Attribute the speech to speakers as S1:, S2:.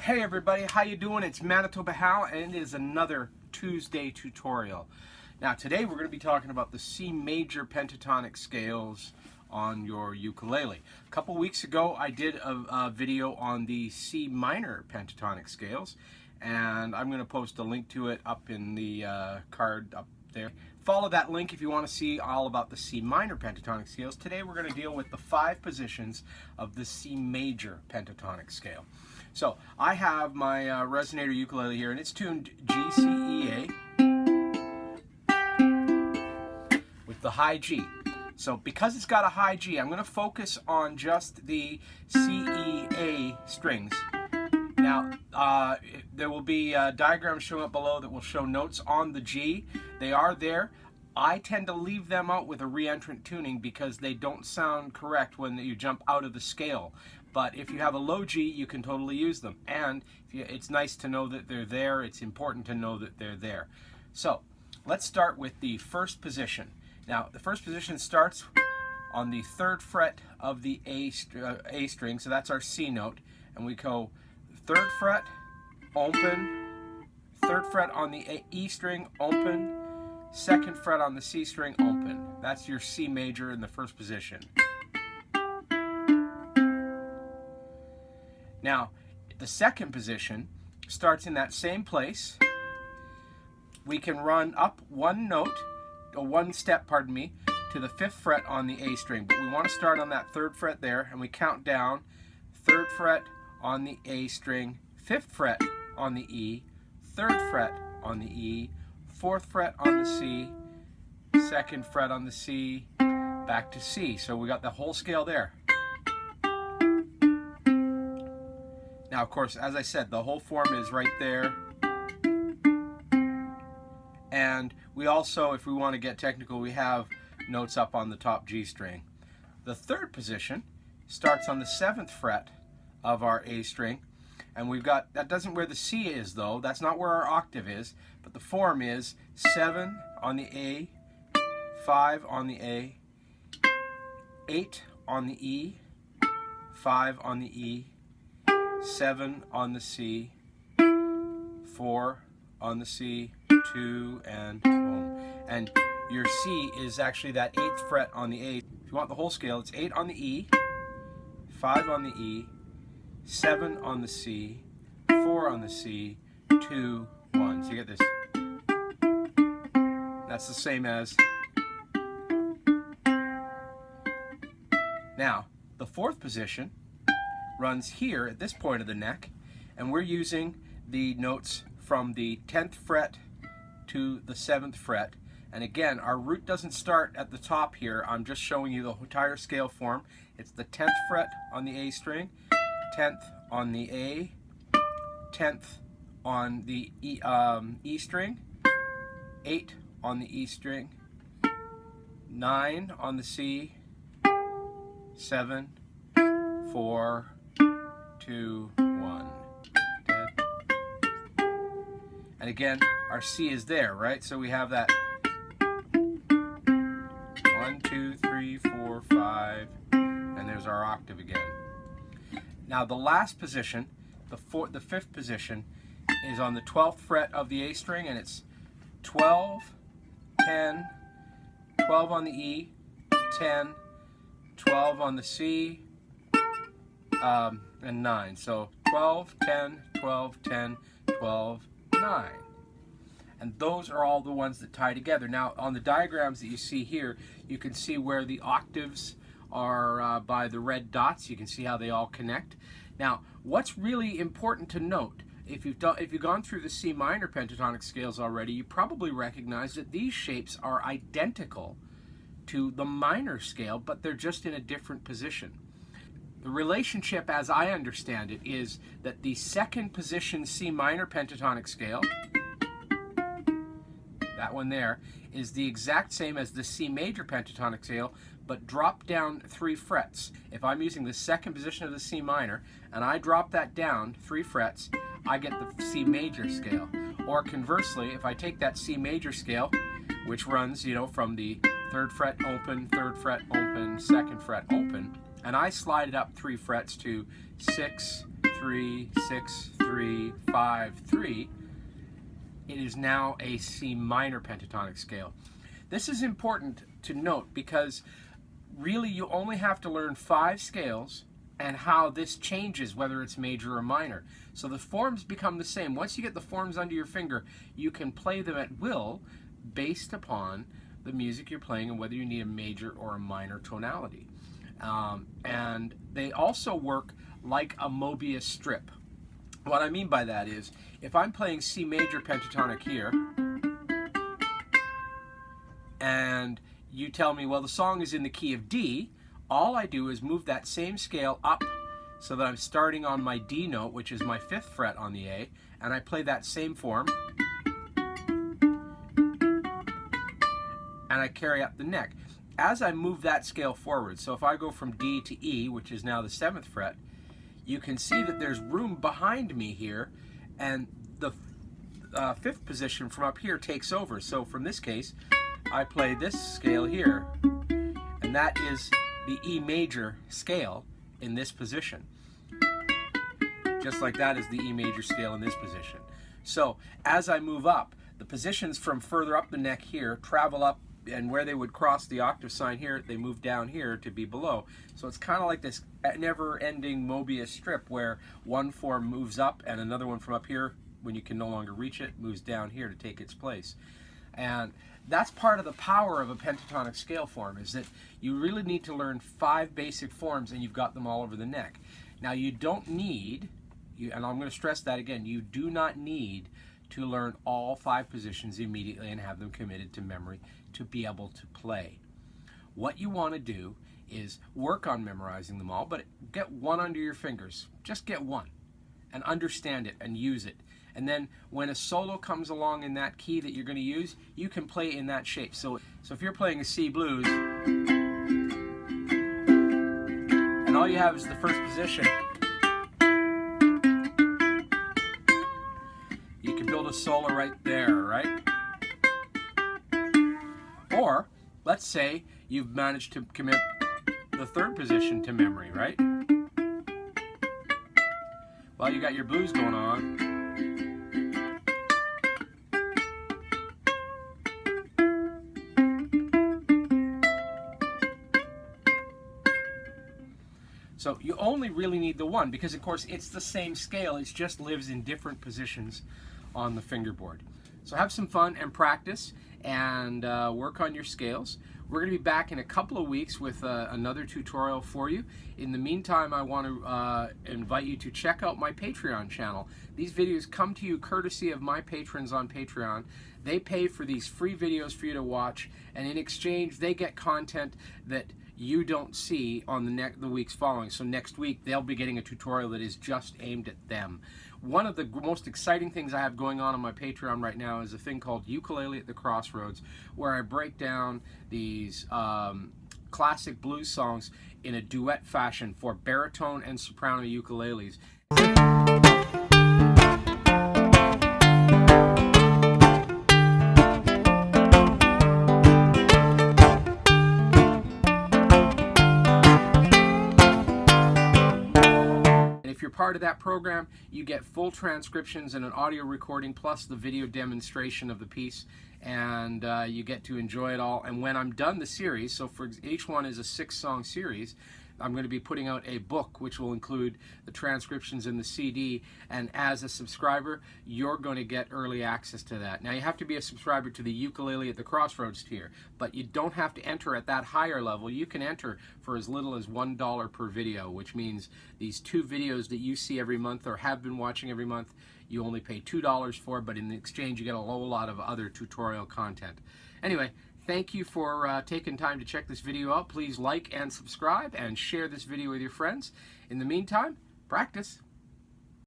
S1: Hey everybody, how you doing? It's Manitoba Hal, and it is another Tuesday tutorial. Now today we're going to be talking about the C Major Pentatonic scales on your ukulele. A couple weeks ago I did a video on the C Minor Pentatonic scales, and I'm going to post a link to it up in the card up there. Follow that link if you want to see all about the C Minor Pentatonic scales. Today we're going to deal with the 5 positions of the C Major Pentatonic scale. So I have my resonator ukulele here, and it's tuned G, C, E, A with the high G. So because it's got a high G, I'm going to focus on just the C, E, A strings. Now, there will be diagrams showing up below that will show notes on the G. They are there. I tend to leave them out with a reentrant tuning because they don't sound correct when you jump out of the scale. But if you have a low G, you can totally use them. And it's nice to know that they're there. It's important to know that they're there. So let's start with the first position. Now, the first position starts on the 3rd fret of the A string, so that's our C note. And we go 3rd fret, open, 3rd fret on the E string, open, 2nd fret on the C string, open. That's your C major in the first position. Now, the second position starts in that same place. We can run up one note, or one step, pardon me, to the 5th fret on the A string. But we want to start on that 3rd fret there, and we count down 3rd fret on the A string, 5th fret on the E, 3rd fret on the E, 4th fret on the C, 2nd fret on the C, back to C. So we got the whole scale there. Now, of course, as I said, the whole form is right there. And we also, if we want to get technical, we have notes up on the top G string. The 3rd position starts on the 7th fret of our A string. And we've got, that doesn't where the C is though, that's not where our octave is, but the form is 7 on the A, 5 on the A, 8 on the E, 5 on the E, 7 on the C, 4 on the C, 2, and boom. And your C is actually that 8th fret on the A. If you want the whole scale, it's 8 on the E, 5 on the E, 7 on the C, 4 on the C, 2, 1. So you get this. That's the same as. Now, the 4th position runs here at this point of the neck, and we're using the notes from the 10th fret to the 7th fret. And again, our root doesn't start at the top here. I'm just showing you the entire scale form. It's the 10th fret on the A string, 10th on the A, 10th on the E string, 8 on the E string, 9 on the C, 7, 4, 2, 1. Dead. And again, our C is there, right? So we have that 1, 2, 3, 4, 5, and there's our octave again. Now the last position, the 5th position, is on the 12th fret of the A string, and it's 12, 10, 12 on the E, 10, 12 on the C, and 9. So 12, 10, 12, 10, 12, 9. And those are all the ones that tie together. Now on the diagrams that you see here, you can see where the octaves are by the red dots. You can see how they all connect. Now, what's really important to note, if you've gone through the C minor pentatonic scales already, you probably recognize that these shapes are identical to the minor scale, but they're just in a different position. The relationship, as I understand it, is that the 2nd position C minor pentatonic scale, that one there, is the exact same as the C major pentatonic scale, but drop down 3 frets. If I'm using the 2nd position of the C minor, and I drop that down 3 frets, I get the C major scale. Or conversely, if I take that C major scale, which runs, from the 3rd fret open, 3rd fret open, 2nd fret open, and I slide it up 3 frets to 6, 3, 6, 3, 3, 5, 3, it is now a C minor pentatonic scale. This is important to note because really you only have to learn 5 scales and how this changes, whether it's major or minor. So the forms become the same. Once you get the forms under your finger, you can play them at will based upon the music you're playing and whether you need a major or a minor tonality. And they also work like a Mobius strip. What I mean by that is, if I'm playing C Major Pentatonic here, and you tell me, well, the song is in the key of D, all I do is move that same scale up so that I'm starting on my D note, which is my 5th fret on the A, and I play that same form, and I carry up the neck. As I move that scale forward, so if I go from D to E, which is now the 7th fret, you can see that there's room behind me here, and the 5th position from up here takes over. So from this case, I play this scale here, and that is the E major scale in this position. Just like that is the E major scale in this position. So as I move up, the positions from further up the neck here travel up, and where they would cross the octave sign here, they move down here to be below. So it's kind of like this never-ending Mobius strip where one form moves up and another one from up here, when you can no longer reach it, moves down here to take its place. And that's part of the power of a pentatonic scale form, is that you really need to learn 5 basic forms and you've got them all over the neck. Now you don't need, and I'm going to stress that again, you do not need to learn all 5 positions immediately and have them committed to memory to be able to play. What you want to do is work on memorizing them all, but get one under your fingers. Just get one and understand it and use it. And then when a solo comes along in that key that you're going to use, you can play in that shape. So if you're playing a C blues and all you have is the first position, you can build a solo right there, right? Or, let's say you've managed to commit the 3rd position to memory, right? Well, you got your blues going on. So you only really need the one because, of course, it's the same scale. It just lives in different positions on the fingerboard. So have some fun and practice and work on your scales. We're going to be back in a couple of weeks with another tutorial for you. In the meantime, I want to invite you to check out my Patreon channel. These videos come to you courtesy of my patrons on Patreon. They pay for these free videos for you to watch, and in exchange, they get content that you don't see on the weeks following. So next week, they'll be getting a tutorial that is just aimed at them. One of the most exciting things I have going on my Patreon right now is a thing called Ukulele at the Crossroads, where I break down these classic blues songs in a duet fashion for baritone and soprano ukuleles. If you're part of that program, you get full transcriptions and an audio recording plus the video demonstration of the piece, and you get to enjoy it all. And when I'm done the series, so for each one is a 6-song series, I'm going to be putting out a book which will include the transcriptions and the CD, and as a subscriber, you're going to get early access to that. Now, you have to be a subscriber to the Ukulele at the Crossroads tier, but you don't have to enter at that higher level. You can enter for as little as $1 per video, which means these 2 videos that you see every month or have been watching every month, you only pay $2 for, but in exchange, you get a whole lot of other tutorial content. Anyway, thank you for taking time to check this video out. Please like and subscribe and share this video with your friends. In the meantime, practice.